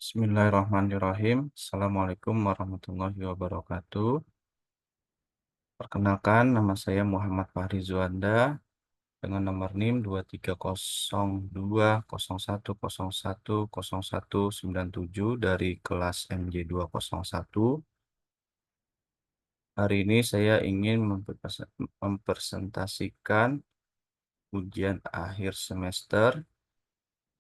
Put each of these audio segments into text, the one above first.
Bismillahirrahmanirrahim. Assalamualaikum warahmatullahi wabarakatuh. Perkenalkan, nama saya Muhammad Fahri Zuanda dengan nomor NIM 230201010197 dari kelas MJ201. Hari ini saya ingin mempresentasikan ujian akhir semester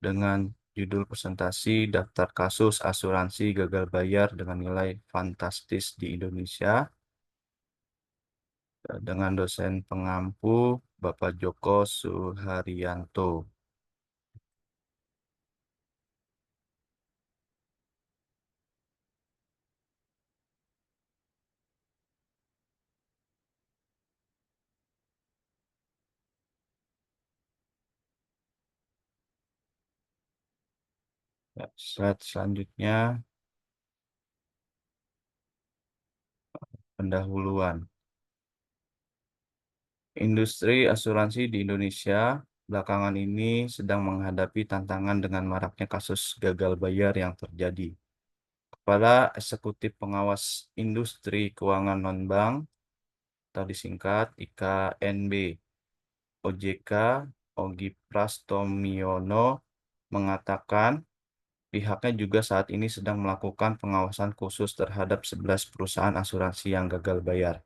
dengan judul presentasi daftar kasus asuransi gagal bayar dengan nilai fantastis di Indonesia dengan dosen pengampu Bapak Joko Suharyanto. Ya, slide selanjutnya pendahuluan. Industri asuransi di Indonesia belakangan ini sedang menghadapi tantangan dengan maraknya kasus gagal bayar yang terjadi. Kepala Eksekutif Pengawas Industri Keuangan Non-Bank atau disingkat IKNB OJK Ogi Prastomiono mengatakan pihaknya juga saat ini sedang melakukan pengawasan khusus terhadap 11 perusahaan asuransi yang gagal bayar.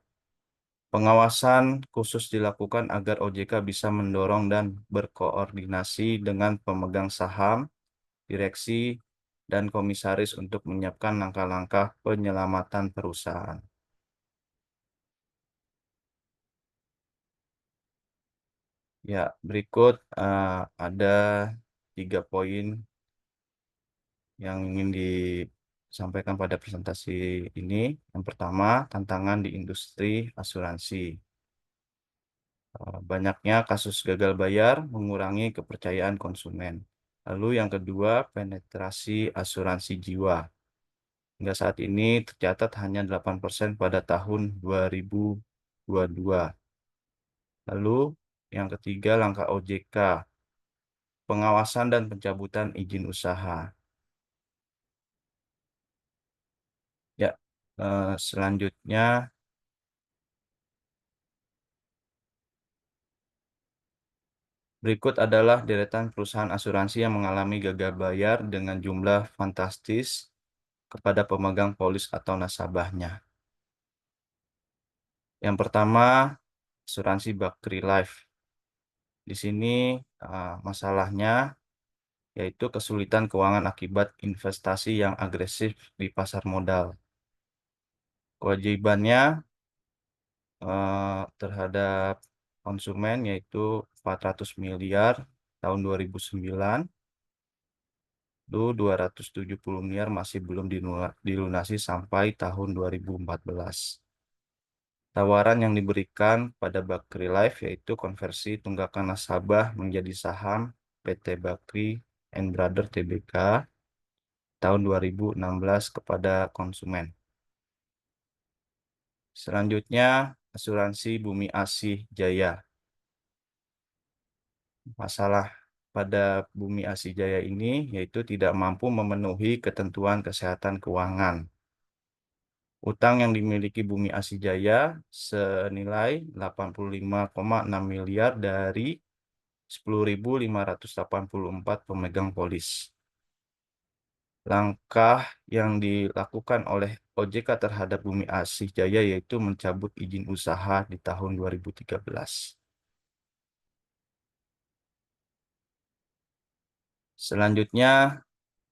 Pengawasan khusus dilakukan agar OJK bisa mendorong dan berkoordinasi dengan pemegang saham, direksi, dan komisaris untuk menyiapkan langkah-langkah penyelamatan perusahaan. Ya, berikut ada 3 poin yang ingin disampaikan pada presentasi ini. Yang pertama, tantangan di industri asuransi. Banyaknya kasus gagal bayar mengurangi kepercayaan konsumen. Lalu yang kedua, penetrasi asuransi jiwa. Hingga saat ini tercatat hanya 8% pada tahun 2022. Lalu yang ketiga, langkah OJK, pengawasan dan pencabutan izin usaha. Ya, selanjutnya berikut adalah deretan perusahaan asuransi yang mengalami gagal bayar dengan jumlah fantastis kepada pemegang polis atau nasabahnya. Yang pertama, asuransi Bakri Life. Di sini masalahnya yaitu kesulitan keuangan akibat investasi yang agresif di pasar modal. Kewajibannya terhadap konsumen yaitu 400 miliar tahun 2009. 270 miliar masih belum dilunasi sampai tahun 2014. Tawaran yang diberikan pada Bakri Life yaitu konversi tunggakan nasabah menjadi saham PT Bakri and Brother Tbk tahun 2016 kepada konsumen. Selanjutnya, asuransi Bumi Asih Jaya. Masalah pada Bumi Asih Jaya ini yaitu tidak mampu memenuhi ketentuan kesehatan keuangan. Utang yang dimiliki Bumi Asih Jaya senilai 85,6 miliar dari 10.584 pemegang polis. Langkah yang dilakukan oleh OJK terhadap Bumi Asih Jaya yaitu mencabut izin usaha di tahun 2013. Selanjutnya,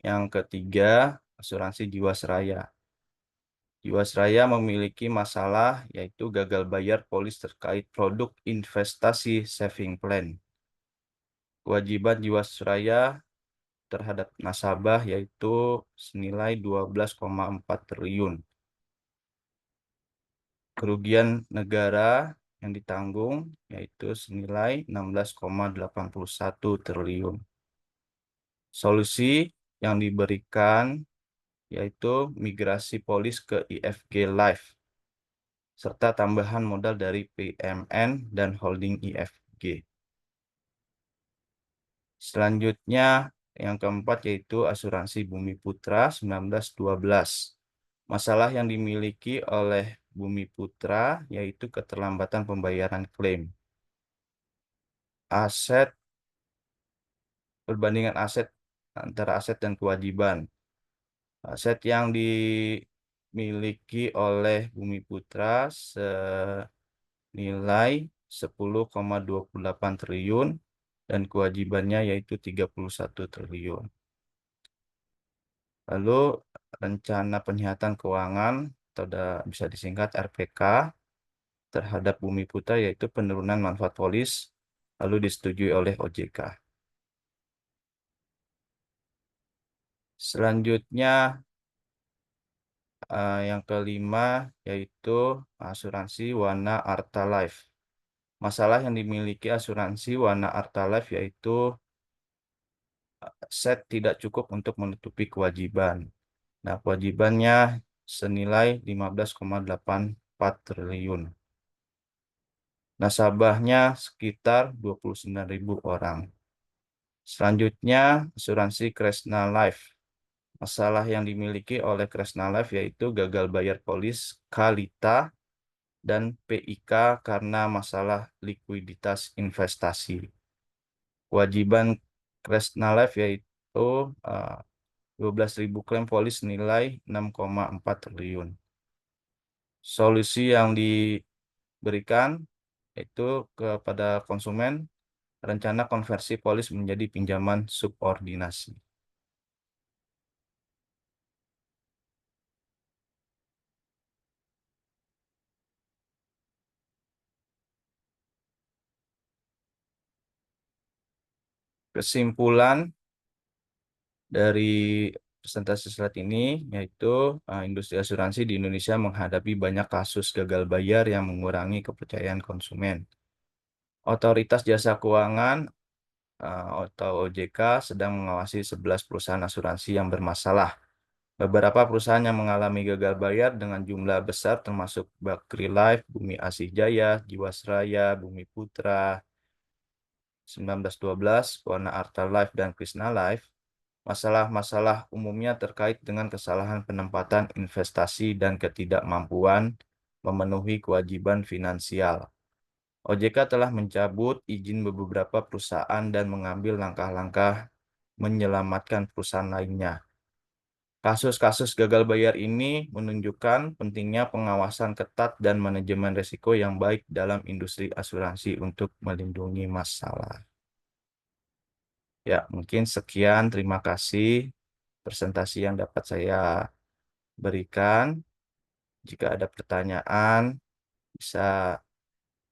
yang ketiga, asuransi Jiwasraya. Jiwasraya memiliki masalah yaitu gagal bayar polis terkait produk investasi saving plan. Kewajiban Jiwasraya terhadap nasabah yaitu senilai 12,4 triliun. Kerugian negara yang ditanggung yaitu senilai 16,81 triliun. Solusi yang diberikan yaitu migrasi polis ke IFG Life serta tambahan modal dari PMN dan holding IFG. Selanjutnya, Yang keempat yaitu asuransi Bumi Putra 1912. Masalah yang dimiliki oleh Bumi Putra yaitu keterlambatan pembayaran klaim. Aset, perbandingan aset antara aset dan kewajiban. Aset yang dimiliki oleh Bumi Putra senilai 10,28 triliun dan kewajibannya yaitu 31 triliun. Lalu rencana penyihatan keuangan atau bisa disingkat RPK terhadap Bumi Putra yaitu penurunan manfaat polis lalu disetujui oleh OJK. Selanjutnya yang kelima yaitu asuransi Wana Arta Life. Masalah yang dimiliki asuransi Wana Arta Life yaitu set tidak cukup untuk menutupi kewajiban. Nah, kewajibannya senilai 15,84 triliun. Nasabahnya sekitar 29.000 orang. Selanjutnya, asuransi Kresna Life. Masalah yang dimiliki oleh Kresna Life yaitu gagal bayar polis Kalita dan PIK karena masalah likuiditas investasi. Kewajiban Kresna Life yaitu 12.000 klaim polis nilai 6,4 triliun. Solusi yang diberikan itu kepada konsumen rencana konversi polis menjadi pinjaman subordinasi. Kesimpulan dari presentasi slide ini yaitu industri asuransi di Indonesia menghadapi banyak kasus gagal bayar yang mengurangi kepercayaan konsumen. Otoritas Jasa Keuangan atau OJK sedang mengawasi 11 perusahaan asuransi yang bermasalah. Beberapa perusahaan yang mengalami gagal bayar dengan jumlah besar termasuk Bakri Life, Bumi Asih Jaya, Jiwasraya, Bumi Putra 1912, Wana Arta Life, dan Krishna Life. Masalah-masalah umumnya terkait dengan kesalahan penempatan investasi dan ketidakmampuan memenuhi kewajiban finansial. OJK telah mencabut izin beberapa perusahaan dan mengambil langkah-langkah menyelamatkan perusahaan lainnya. Kasus-kasus gagal bayar ini menunjukkan pentingnya pengawasan ketat dan manajemen risiko yang baik dalam industri asuransi untuk melindungi masalah. Ya, mungkin sekian. Terima kasih presentasi yang dapat saya berikan. Jika ada pertanyaan, bisa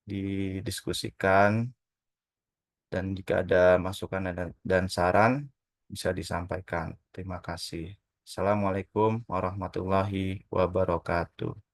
didiskusikan. Dan jika ada masukan dan saran, bisa disampaikan. Terima kasih. Assalamualaikum warahmatullahi wabarakatuh.